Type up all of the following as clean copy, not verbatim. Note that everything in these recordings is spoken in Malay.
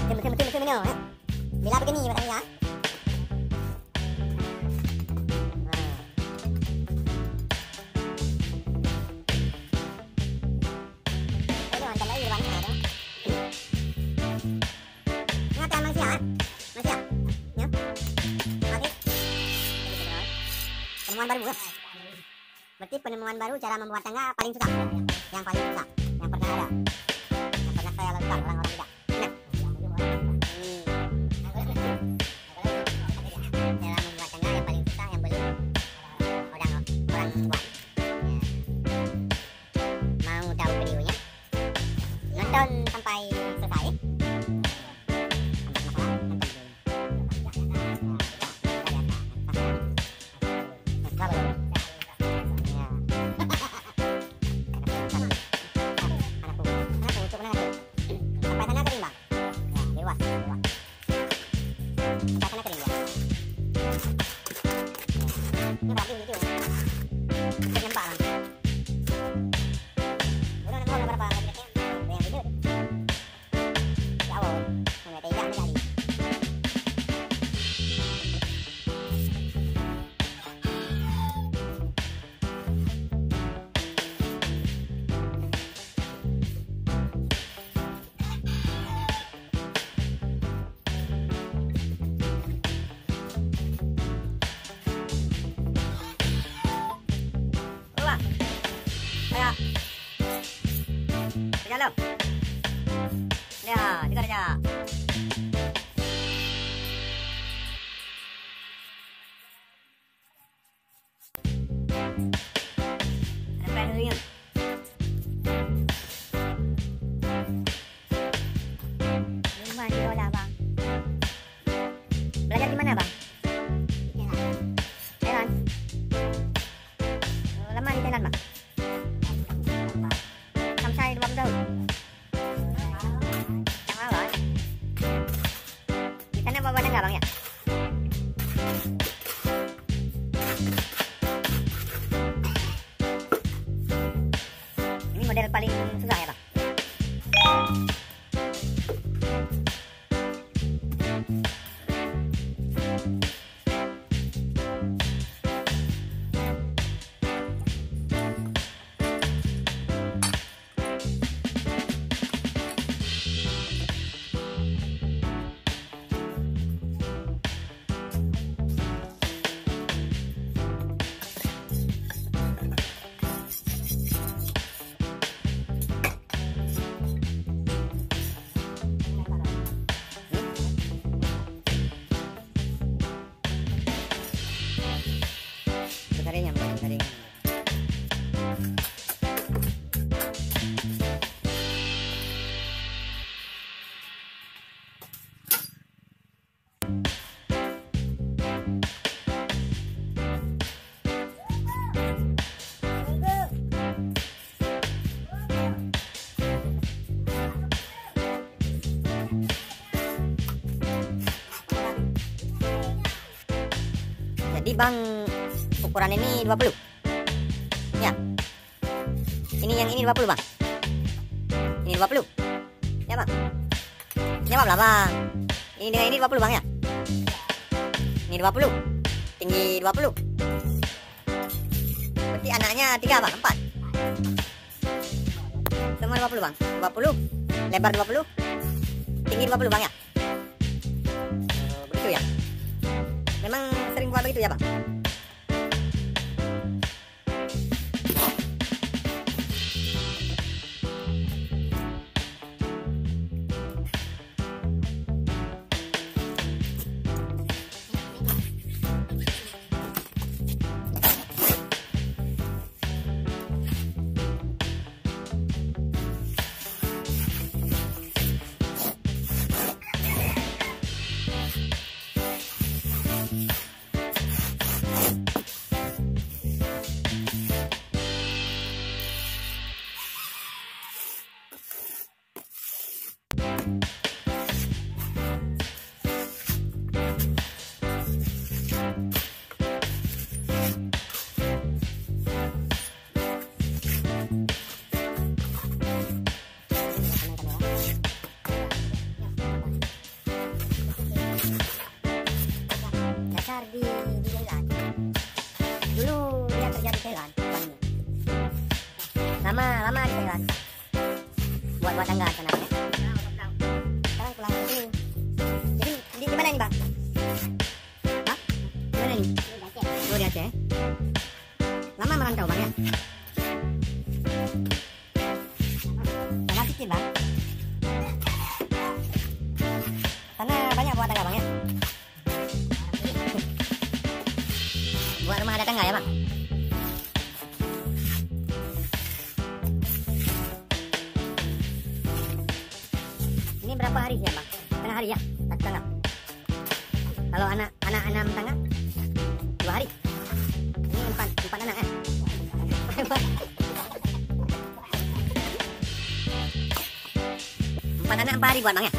Betul ya. Bila begini katanya. Penemuan baru kan? Berarti penemuan baru cara membuat tangga paling susah. Yang paling susah, yang pernah ada, yang pernah saya lakukan orang-orang tidak. Nah, cara membuat tangga yang paling susah yang belum orang buat. Mau tahu videonya? Nonton sampai selesai. Jalan. Ya, dengar aja. Apa dulu? Rumah di mana, Bang? Belajar di mana, Bang? Thailand. Lama di Thailand, Bang? Sampai 20 tahun. Bawa tangga, Bang ya? Ini model paling susah ya, Bang? Jadi Bang, ukuran ini 20 ya. Yang ini 20 Bang. Ini 20 ya Bang. Jawab lah Bang. Ini dengan ini 20 Bang ya. Ini 20, tinggi 20. Berarti anaknya 3 Bang, 4. Semua 20 Bang. 20, lebar 20, tinggi 20 Bang ya. Begitu ya. Memang sering buat begitu ya Bang. tangga sana ya. Sekarang pulang ke sini. Jadi di mana ini bang? Hah? Di mana ini? Oh, di Aceh. Lama merantau bang ya? Tangga kecil bang. Sana banyak buat tangga bang ya? Buat rumah ada tangga ya bang? Ini berapa hari ya bang? Setengah hari ya? Satu tangga. Kalau anak 6 tangga 2 hari. Ini 4 anak ya? 4 anak 4 hari buat bang ya?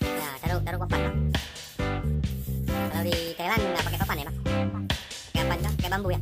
Nah, taruh papan bang. Kalau di Thailand nggak pakai papan ya bang? Pakai apa juga? Pakai bambu ya?